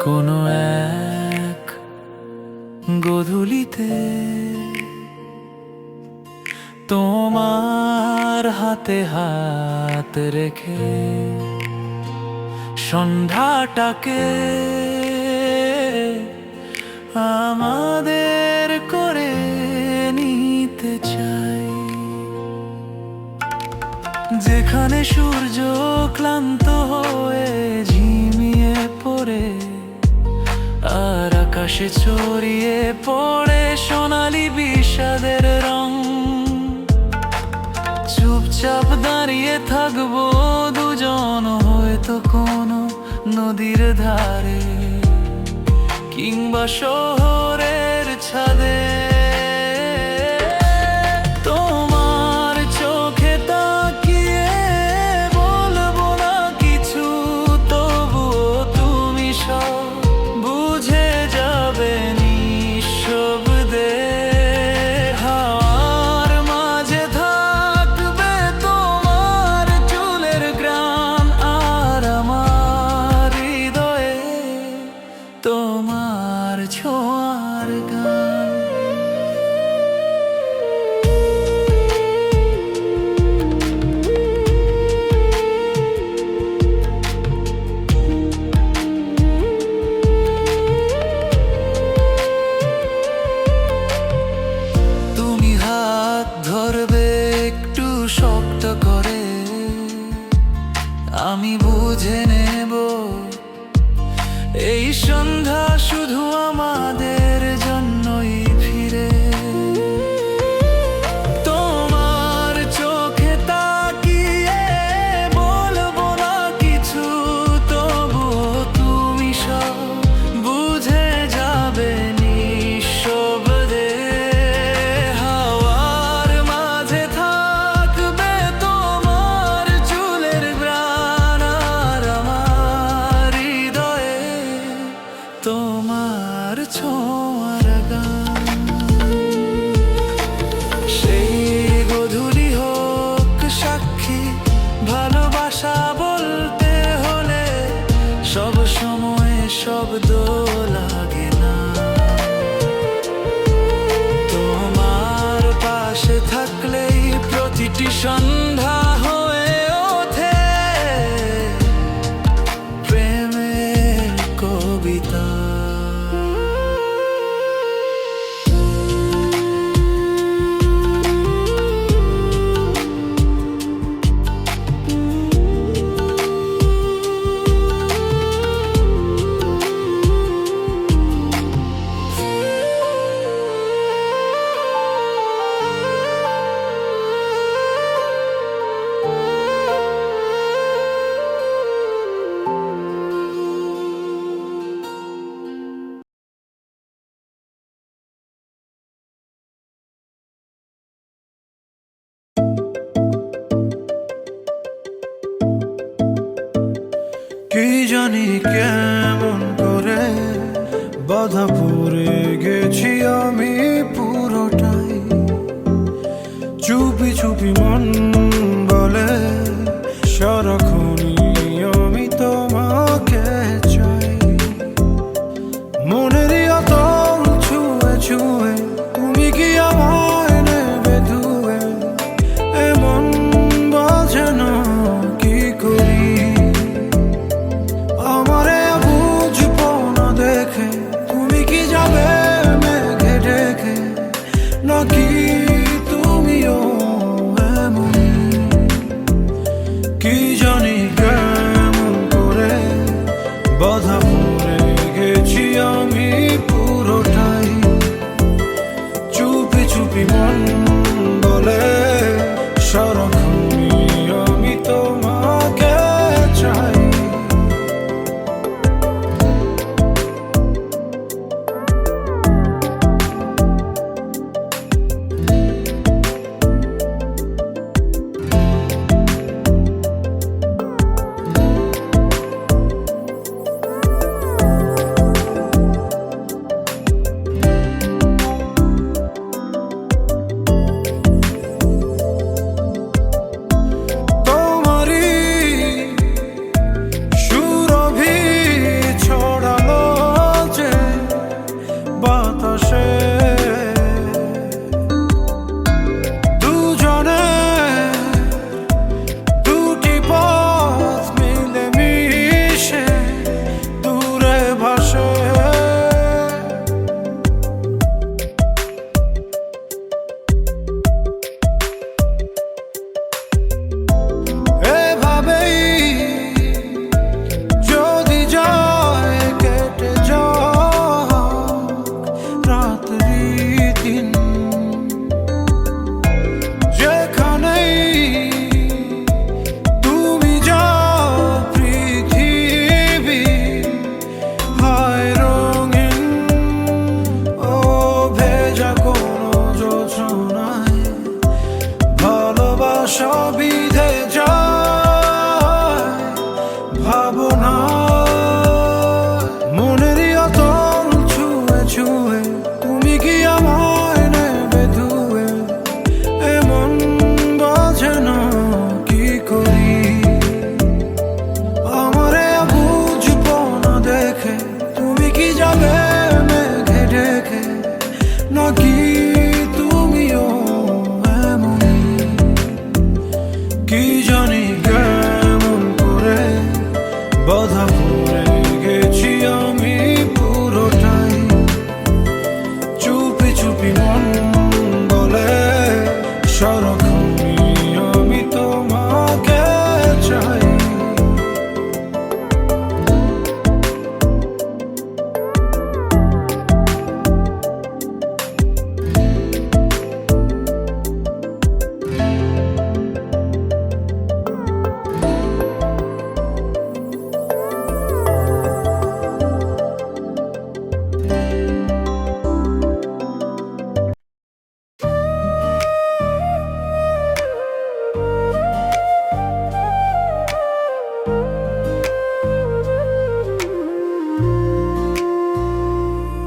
কোনো এক গধূলিতে তোমার হাতে হাত রেখে সন্ধ্যাটাকে আমাদের করে নিতে চাই, যেখানে সূর্য ক্লান্ত হয়ে ঝিমিয়ে পড়ে আর আকাশে ছড়িয়ে পড়ে সোনালি বিষাদের রং। চুপচাপ দাঁড়িয়ে থাকবো দুজন, হয়তো কোনো নদীর ধারে কিংবা শহরের ছাদে। তোমার চোখে তাকিয়ে বলবো না কিছু, তবুও তুমি সব বুঝে যাবে নি। তোমার ছোঁয়ার গান। তুমি হাত ধরবে একটু শক্ত করে, আমি বুঝে নেব এই সন্ধ্যা শুধু আমাদের জন্যই ফিরে। তোমার চোখে তাকিয়ে বলবো না কিছু, তবুও তুমি সব বুঝে যাবে নিঃশব্দে। হাওয়ার মাঝে থাকবে তোমার চুলের ঘ্রাণ, আর আমার হৃদয়ে তোমার ছোঁয়ার গান। সেই গধূলি হোক সাক্ষী, ভালোবাসা বলতে হলে সব সময় শব্দ লাগে না। তোমার পাশে থাকলেই প্রতিটি সন্ধ্যা হয়ে ওঠে প্রেমের কবিতা। কি জানি কেমন করে বাধা পড়ে গেছি আমি পুরোটাই। চুপি চুপি মন বলে সারাক্ষণই আমি তোমাকে চাই। মনেরই আতঙ্ক ছুঁয়ে ছুঁয়ে তুমি কি আমায় নেবে ধুয়ে, এমন বাজে না কি করি। আমারে বুঝবো না দেখে তুমি কি যাবে মেঘে ঢেকে, নাকি তুমিও এমনই।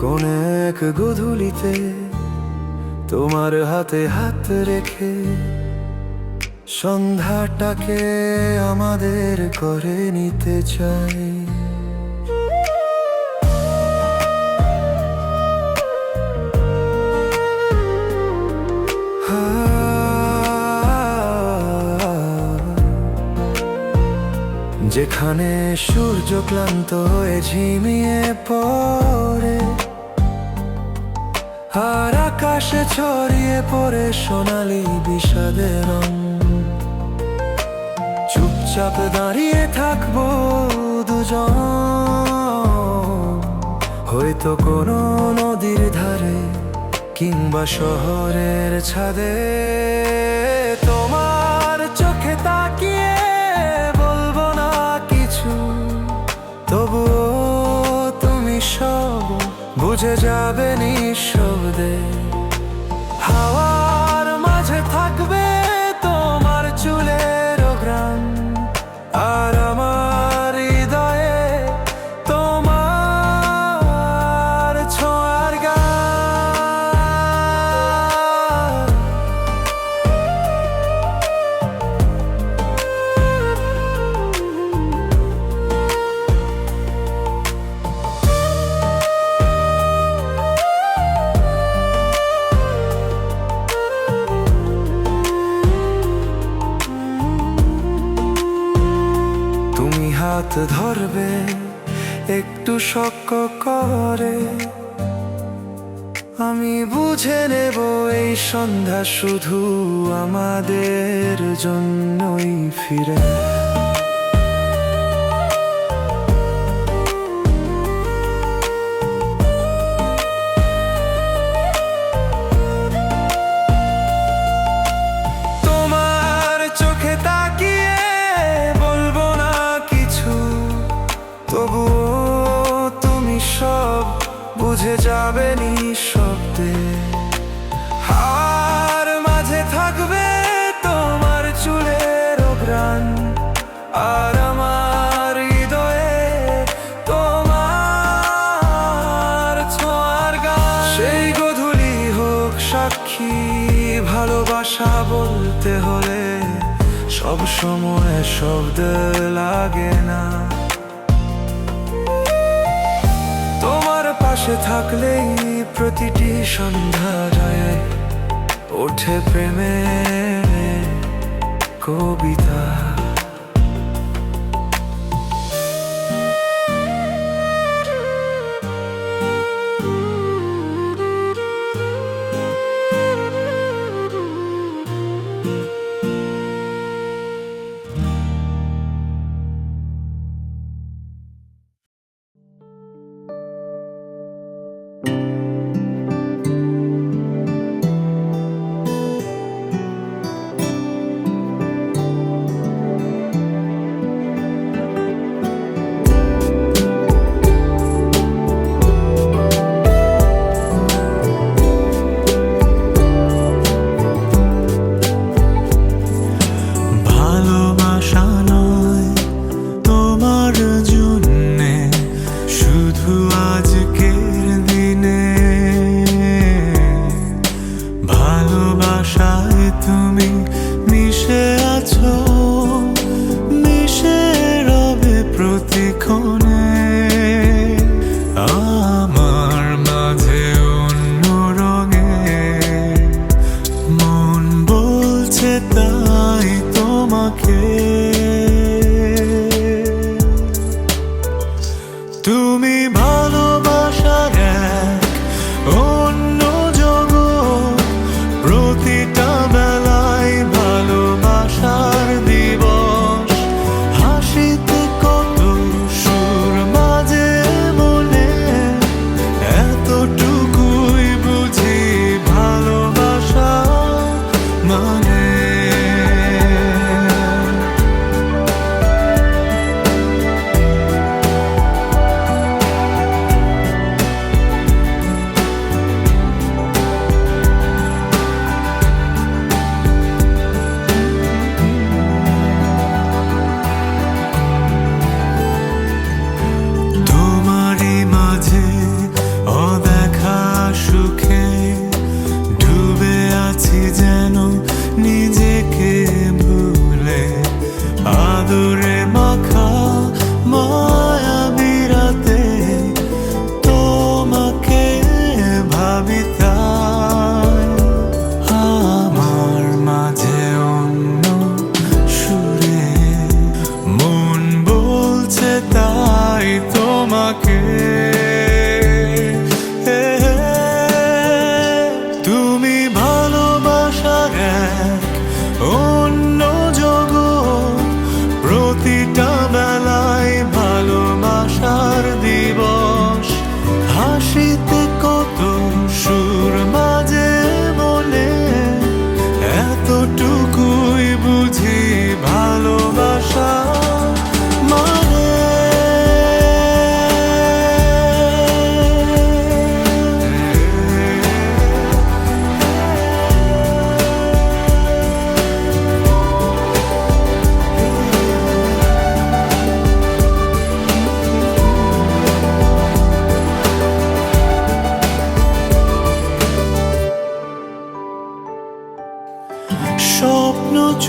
কোন এক গধূলিতে তোমার হাতে হাত রেখে সন্ধ্যাটাকে আমাদের করে নিতে চাই। যেখানে সূর্য ক্লান্ত হয়ে ঝিমিয়ে পড়ে আর আকাশে ছড়িয়ে পড়ে সোনালি বিষাদের রং, চুপচাপ দাঁড়িয়ে থাকবো দুজন, হয়তো কোনো নদীর ধারে কিংবা শহরের ছাদে। তোমার চোখে তাকিয়ে বলবো না কিছু, তবুও তুমি সব বুঝে যাবে নিঃশব্দে। হাওয়ার মাঝে থাকবে তোমার চুলের ঘ্রাণ, আর আমার হৃদয়ে তোমার ছোঁয়ার গান। তুমি হাত ধরবে একটু শক্ত করে, আমি বুঝে নেব এই সন্ধ্যা শুধু আমাদের জন্যই ফিরে। তোমার চোখে তাকিয়ে বলবো না কিছু, তবুও তুমি সব বুঝে যাবে নিঃশব্দে। হার মাঝে থাকবে তোমার চুলের ঘ্রাণ, আর আমার হৃদয়ে তোমার ছোঁয়ার গান। সেই গধূলি হোক সাক্ষী, ভালোবাসা বলতে হলে সব সময় শব্দ লাগে না। তোমার পাশে থাকলেই প্রতিটি সন্ধ্যায় ওঠে প্রেমের কবিতা।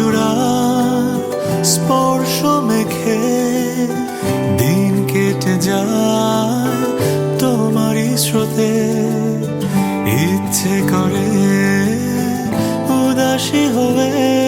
জোড়া স্পর্শ মেখে দিন কেটে যায় তোমারই স্রোতে। ইচ্ছে করে উদাসী হয়ে